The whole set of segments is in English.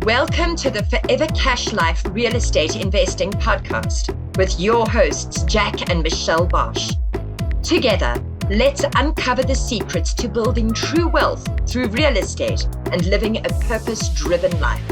Welcome to the Forever Cash Life Real Estate Investing Podcast with your hosts, Jack and Michelle Bosch. Together, let's uncover the secrets to building true wealth through real estate and living a purpose-driven life.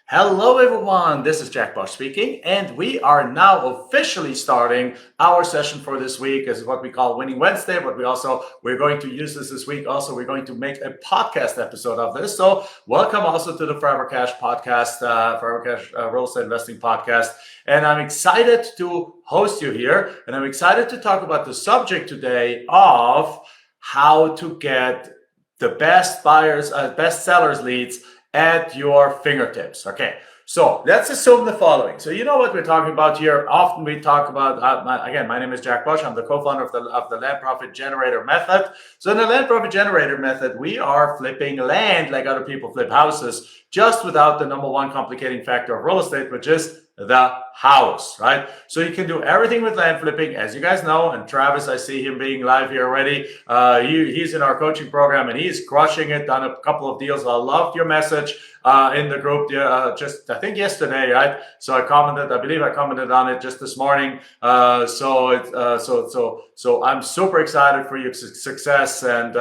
Hello everyone, this is Jack Bosch speaking, and we are now officially starting our session for this week. This is what we call Winning Wednesday, but we're going to use this week. Also, we're going to make a podcast episode of this. So welcome also to the Forever Cash podcast, Forever Cash Real Estate Investing podcast. And I'm excited to host you here, and I'm excited to talk about the subject today of how to get the best buyers, best sellers leads at your fingertips. Okay, so let's assume the following. So you know what we're talking about here. Often we talk about, again, my name is Jack Bosch. I'm the co-founder of the Land Profit Generator method. So in the Land Profit Generator method, we are flipping land like other people flip houses, just without the number one complicating factor of real estate, which is the house, right? So you can do everything with land flipping, as you guys know. And Travis, I see him being live here already. He's in our coaching program and he's crushing it. Done a couple of deals. I loved your message in the group just I think yesterday, right? So I believe I commented on it just this morning. So I'm super excited for your success and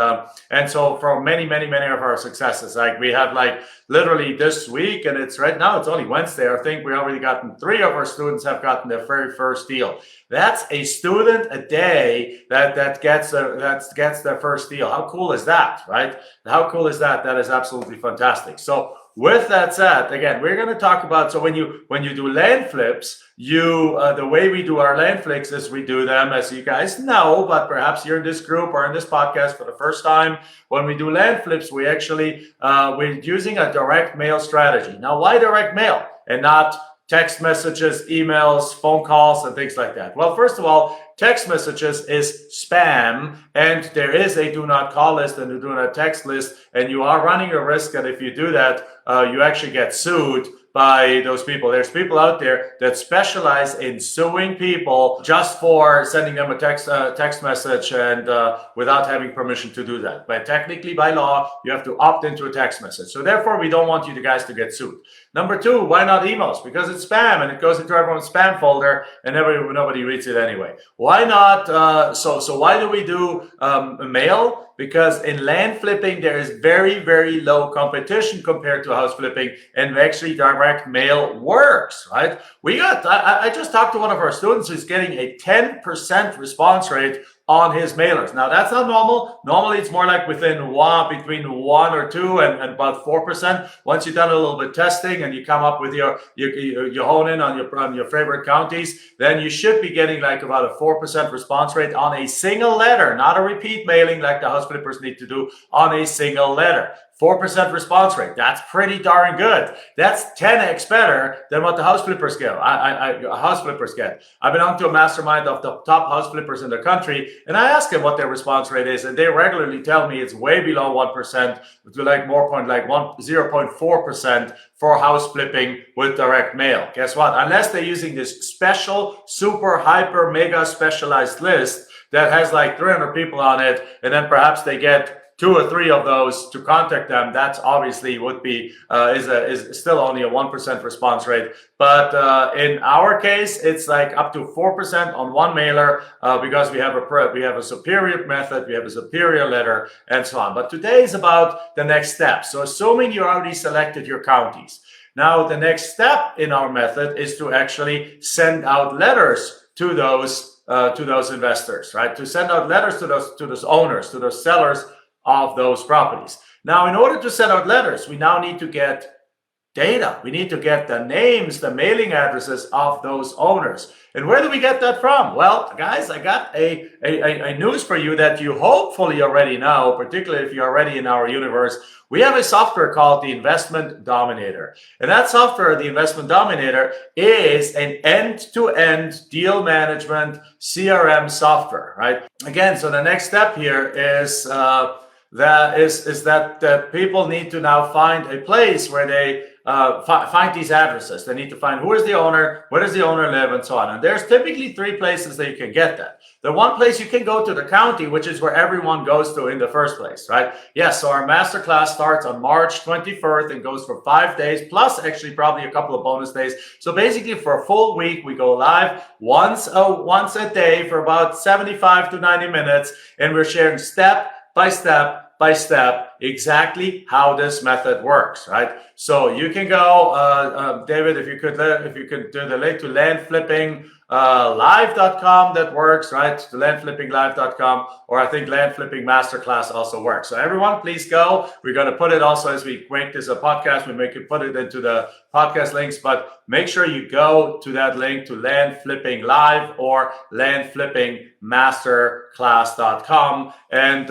so for many of our successes, like we have like literally this week, and it's right now, it's only Wednesday. I think we already gotten 3 of our students have gotten their very first deal. That's a student a day that gets their first deal. How cool is that, right? How cool is that? That is absolutely fantastic. So with that said, again, we're going to talk about, so when you do land flips, the way we do our land flips is we do them, as you guys know, but perhaps you're in this group or in this podcast for the first time. When we do land flips, we actually, we're using a direct mail strategy. Now, why direct mail and not text messages, emails, phone calls, and things like that? Well, first of all, text messages is spam, and there is a do not call list and a do not text list, and you are running a risk that if you do that, you actually get sued by those people. There's people out there that specialize in suing people just for sending them a text message and without having permission to do that. But technically, by law, you have to opt into a text message. So therefore, we don't want you guys to get sued. Number 2, why not emails? Because it's spam and it goes into everyone's spam folder and nobody reads it anyway. Why not? So why do we do mail? Because in land flipping, there is very low competition compared to house flipping, and actually direct mail works, right? I just talked to one of our students who's getting a 10% response rate on his mailers. Now that's not normal. Normally it's more like between 1 or 2 and about 4%. Once you've done a little bit testing and you come up with you hone in on your favorite counties, then you should be getting like about a 4% response rate on a single letter, not a repeat mailing like the house flippers need to do, on a single letter. 4% response rate. That's pretty darn good. That's 10x better than what the house flippers get. I belong to a mastermind of the top house flippers in the country, and I ask them what their response rate is, and they regularly tell me it's way below 1%, to like 0.4% for house flipping with direct mail. Guess what? Unless they're using this special, super, hyper, mega specialized list that has like 300 people on it, and then perhaps they get 2 or 3 of those to contact them, that's obviously would be is still only a 1% response rate. But in our case, it's like up to 4% on one mailer because we have a superior method, we have a superior letter, and so on. But today is about the next step. So assuming you already selected your counties, now the next step in our method is to actually send out letters to those investors, right? To send out letters to those owners, to those sellers of those properties. Now, in order to send out letters, we now need to get data. We need to get the names, the mailing addresses of those owners. And where do we get that from? Well, guys, I got a news for you that you hopefully already know, particularly if you're already in our universe. We have a software called the Investment Dominator. And that software, the Investment Dominator, is an end-to-end deal management CRM software, right? Again, so the next step here is that people need to now find a place where they find these addresses. They need to find who is the owner, where does the owner live, and so on. And there's typically 3 places that you can get that. The one place you can go to the county, which is where everyone goes to in the first place, right? Yes, so our masterclass starts on March 21st and goes for 5 days, plus actually probably a couple of bonus days. So basically for a full week, we go live once a day for about 75 to 90 minutes, and we're sharing step by step exactly how this method works, right? So you can go, David, if you could do the link to landflippinglive.com, that works, right? To landflippinglive.com, or I think Land Flipping Masterclass also works. So everyone, please go. We're going to put it also as we make this a podcast. Put it into the podcast links, but make sure you go to that link to Land Flipping Live or landflippingmasterclass.com and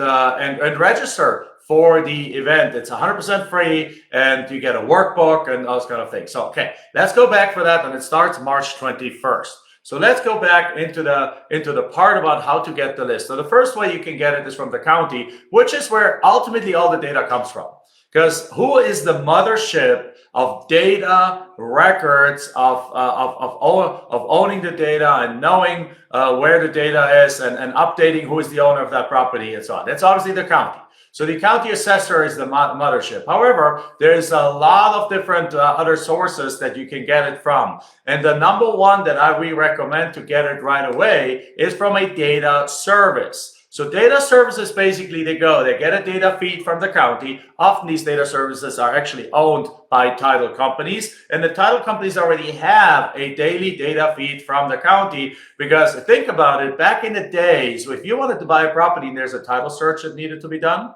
register for the event. It's 100% free, and you get a workbook and those kind of things. So, okay, let's go back for that, and it starts March 21st. So let's go back into the part about how to get the list. So the first way you can get it is from the county, which is where ultimately all the data comes from. Because who is the mothership of data records, of owning the data and knowing where the data is and updating who is the owner of that property and so on? That's obviously the county. So the county assessor is the mothership. However, there's a lot of different other sources that you can get it from. And the number one that we recommend to get it right away is from a data service. So data services, basically, they get a data feed from the county. Often these data services are actually owned by title companies, and the title companies already have a daily data feed from the county. Because think about it, back in the days, if you wanted to buy a property and there's a title search that needed to be done,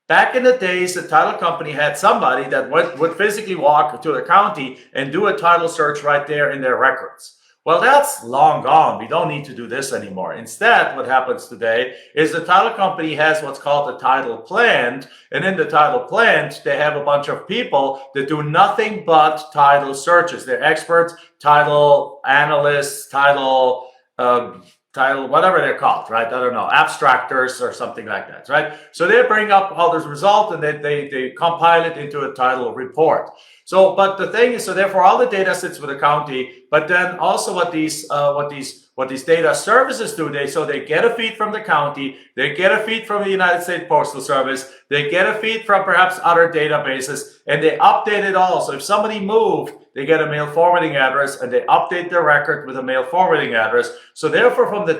back in the days, the title company had somebody that would physically walk to the county and do a title search right there in their records. Well, that's long gone. We don't need to do this anymore. Instead, what happens today is the title company has what's called a title plant. And in the title plant, they have a bunch of people that do nothing but title searches. They're experts, title analysts, title whatever they're called, right? I don't know, abstractors or something like that, right? So they bring up all this result and they compile it into a title report. So, but the thing is, so therefore all the data sits with the county, but then also what these data services do, they get a feed from the county, they get a feed from the United States Postal Service, they get a feed from perhaps other databases, and they update it all. So if somebody moved, they get a mail forwarding address and they update their record with a mail forwarding address. So therefore from the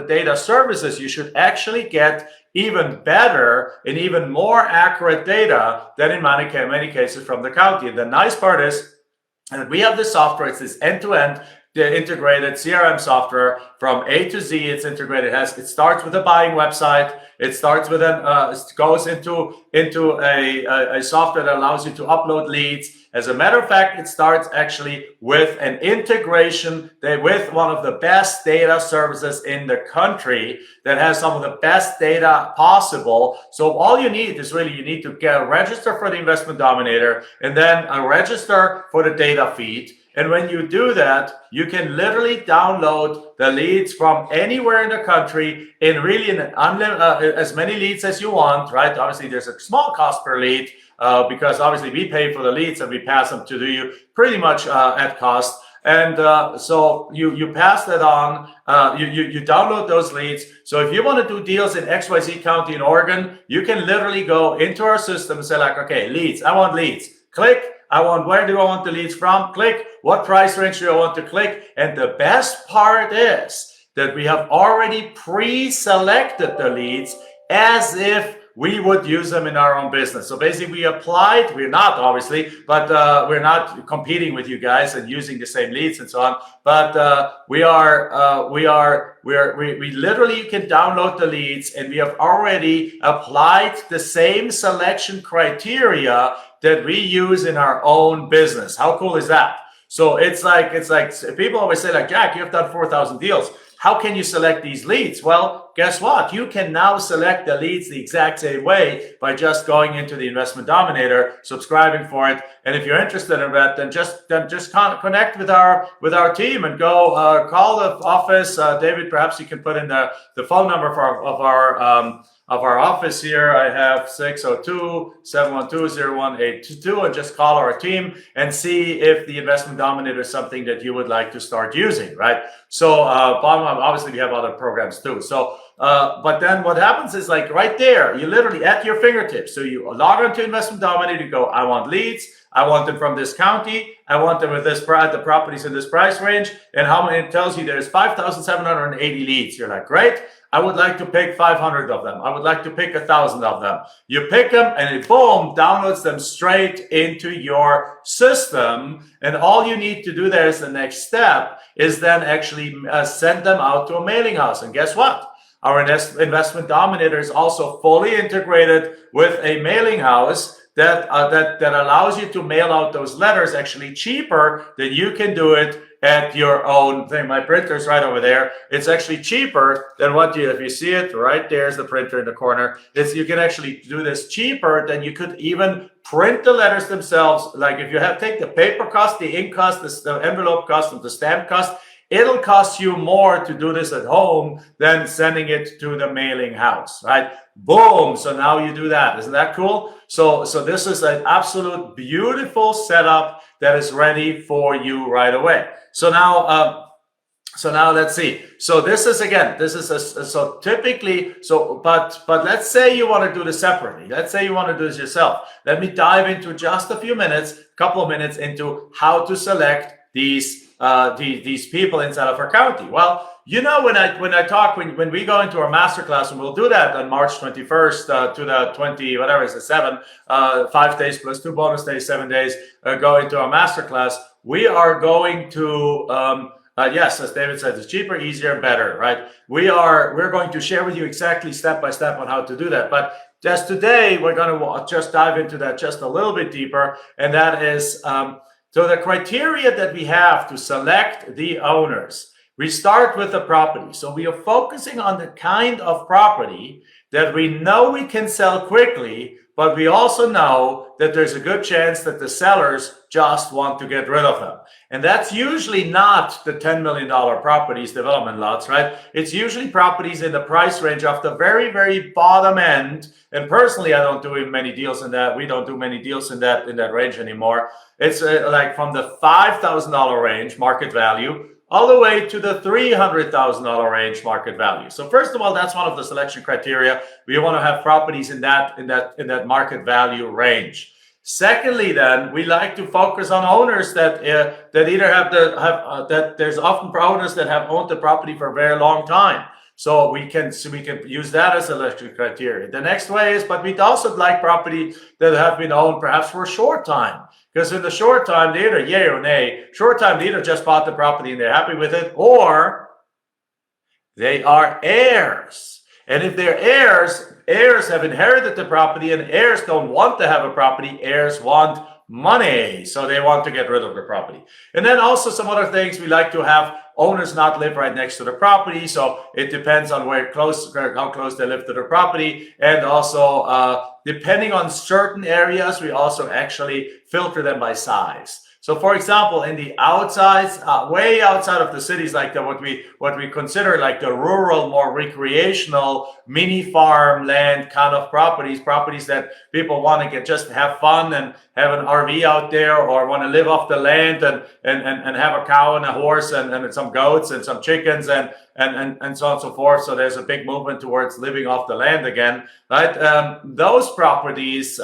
data services, you should actually get even better and even more accurate data than in many cases from the county. And the nice part is that we have this software. It's this end-to-end integrated CRM software from A to Z. It's integrated. It starts with a buying website. It starts with it goes into a software that allows you to upload leads. As a matter of fact, it starts actually with an integration with one of the best data services in the country that has some of the best data possible. So all you need is really, you need to register for the Investment Dominator and then register for the data feed. And when you do that, you can literally download the leads from anywhere in the country in really as many leads as you want, right? Obviously, there's a small cost per lead because obviously we pay for the leads and we pass them to you pretty much at cost. And so you pass that on, you download those leads. So if you want to do deals in XYZ County in Oregon, you can literally go into our system and say like, okay, leads, I want leads. Click. Where do I want the leads from? Click. What price range do I want to click? And the best part is that we have already pre-selected the leads as if we would use them in our own business. So basically we applied, we're not obviously, but we're not competing with you guys and using the same leads and so on. But we literally, you can download the leads and we have already applied the same selection criteria that we use in our own business. How cool is that? So it's like people always say like, Jack, you have done 4,000 deals. How can you select these leads? Well, guess what? You can now select the leads the exact same way by just going into the Investment Dominator, subscribing for it, And if you're interested in that, then just connect with our team and go call the office. David, perhaps you can put in the phone number of our office here. I have 602-712-0182, and just call our team and see if the Investment Dominator is something that you would like to start using, right? So bottom up, obviously we have other programs too. So but then what happens is, like, right there, you literally at your fingertips. So you log on to Investment Dominator, you go, I want leads, I want them from this county, I want them with this the properties in this price range, and how many, it tells you there's 5,780 leads. You're like, great, I would like to pick 500 of them. I would like to pick 1,000 of them. You pick them and it, boom, downloads them straight into your system. And all you need to do there is the next step is then actually send them out to a mailing house. And guess what? Our Investment Dominator is also fully integrated with a mailing house that allows you to mail out those letters actually cheaper than you can do it at your own thing. My printer's right over there. It's actually cheaper than if you see it right there's the printer in the corner. You can actually do this cheaper than you could even print the letters themselves. Like if you take the paper cost, the ink cost, the envelope cost, and the stamp cost, it'll cost you more to do this at home than sending it to the mailing house, right? Boom. So now you do that. Isn't that cool? So this is an absolute beautiful setup that is ready for you right away. So now let's see. So this is typically, but let's say you want to do this separately. Let's say you want to do this yourself. Let me dive into just a couple of minutes into how to select these people inside of our county. Well, when we go into our masterclass, and we'll do that on March 21st to the 20, whatever is the 7, 5 days plus 2 bonus days, 7 days, go into our masterclass. We are going to, yes, as David said, it's cheaper, easier, better, right? We're going to share with you exactly step by step on how to do that. But just today, we're going to just dive into that just a little bit deeper, and that is, so the criteria that we have to select the owners. We start with the property. So we are focusing on the kind of property that we know we can sell quickly, but we also know that there's a good chance that the sellers just want to get rid of them. And that's usually not the $10 million properties, development lots, right? It's usually properties in the price range of the very, very bottom end. And personally, I don't do many deals in that. We don't do many deals in that range anymore. It's like from the $5,000 range market value all the way to the $300,000 range market value. So first of all, that's one of the selection criteria. We want to have properties in that market value range. Secondly, then we like to focus on owners that either that there's often owners that have owned the property for a very long time. So we can use that as a selection criteria. The next way is, but we'd also like property that have been owned perhaps for a short time. Because in the short time, they either yay or nay. Short time, they either just bought the property and they're happy with it, or they are heirs. And if they're heirs have inherited the property, and heirs don't want to have a property, heirs want money. So they want to get rid of the property. And then also some other things, we like to have owners not live right next to the property. So it depends on how close they live to the property. And also, depending on certain areas, we also actually filter them by size. So for example, in the outsides, way outside of the cities, like what we consider like the rural, more recreational, mini farm land kind of properties that people want to just have fun and have an RV out there, or want to live off the land and have a cow and a horse and some goats and some chickens and so on and so forth. So there's a big movement towards living off the land again, right? Those properties,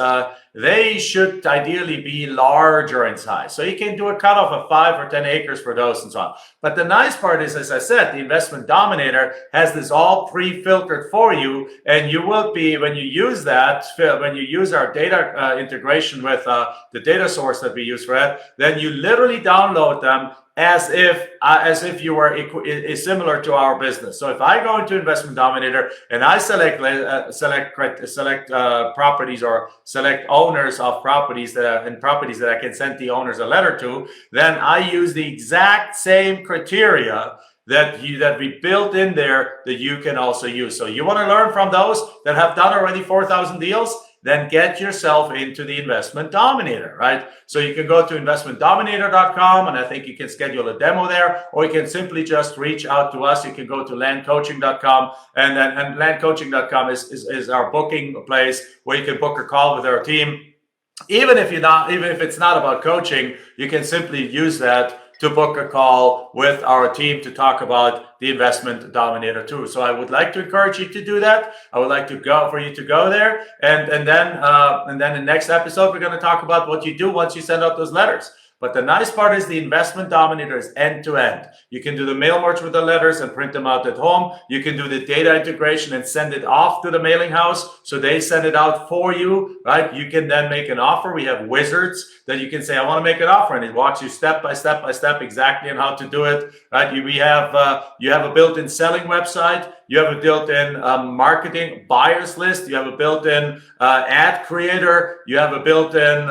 they should ideally be larger in size. So you can do a cutoff of 5 or 10 acres for those and so on. But the nice part is, as I said, the Investment Dominator has this all pre-filtered for you. And you will be, when you use our data integration with the data source that we use for that, then you literally download them as if you were similar to our business. So if I go into Investment Dominator and I select properties or select owners of properties that I can send the owners a letter to, then I use the exact same criteria that we built in there that you can also use. So you want to learn from those that have done already 4,000 deals? then get yourself into the Investment Dominator, right? So you can go to investmentdominator.com, and I think you can schedule a demo there, or you can simply just reach out to us. You can go to landcoaching.com, and landcoaching.com is our booking place where you can book a call with our team. Even if it's not about coaching, you can simply use that to book a call with our team to talk about the Investment Dominator too. So I would like to encourage you to do that. I would like to go there, and then in next episode we're going to talk about what you do once you send out those letters. But the nice part is the Investment Dominator is end-to-end. You can do the mail merge with the letters and print them out at home. You can do the data integration and send it off to the mailing house, so they send it out for you, right? You can then make an offer. We have wizards that you can say, I want to make an offer, and it walks you step by step exactly on how to do it, right? You have a built-in selling website. You have a built-in marketing buyers list. You have a built-in ad creator. You have a built-in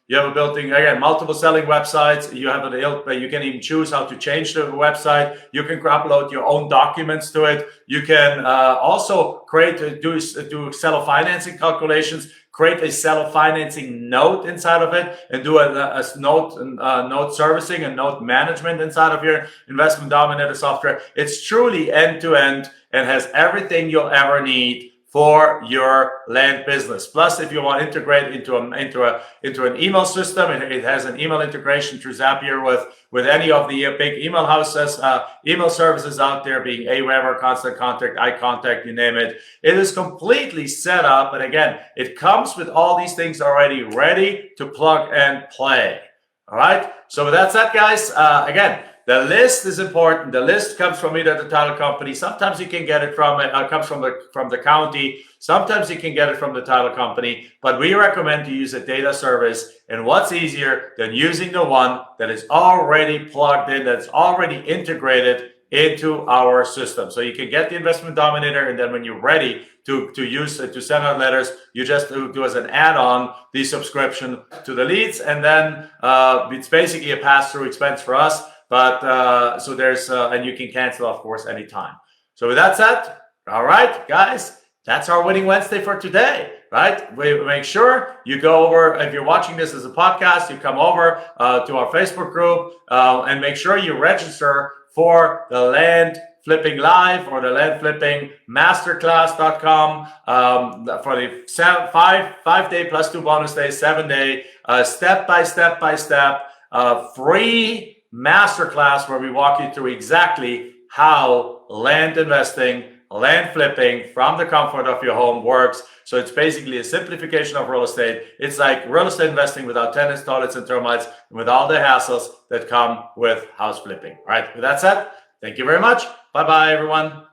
again, multiple selling websites. You can even choose how to change the website. You can upload your own documents to it. You can also do seller financing calculations, create a seller financing note inside of it, and do a note servicing and note management inside of your Investment Dominator software. It's truly end-to-end and has everything you'll ever need for your land business. Plus, if you want to integrate into an email system, it has an email integration through Zapier with any of the big email houses, email services out there, being Aweber, Constant Contact, iContact, you name it. It is completely set up, and again, it comes with all these things already ready to plug and play. All right. So with that said, guys, again, the list is important. The list comes from either the title company. Sometimes you can get it from comes from the county. Sometimes you can get it from the title company. But we recommend to use a data service. And what's easier than using the one that is already plugged in, that's already integrated into our system? So you can get the Investment Dominator, and then when you're ready to send out letters, you just do as an add-on the subscription to the leads, and then it's basically a pass-through expense for us. But so there's and you can cancel, of course, anytime. So with that said, all right, guys, that's our Winning Wednesday for today, right? We make sure you go over, if you're watching this as a podcast, you come over to our Facebook group and make sure you register for the Land Flipping Live or the Land Flipping Masterclass.com for the 5-day plus 2 bonus days, 7-day, step by step, free masterclass where we walk you through exactly how land investing, land flipping from the comfort of your home works. So it's basically a simplification of real estate. It's like real estate investing without tenants, toilets, and termites, and with all the hassles that come with house flipping. All right, with that said, thank you very much. Bye-bye, everyone.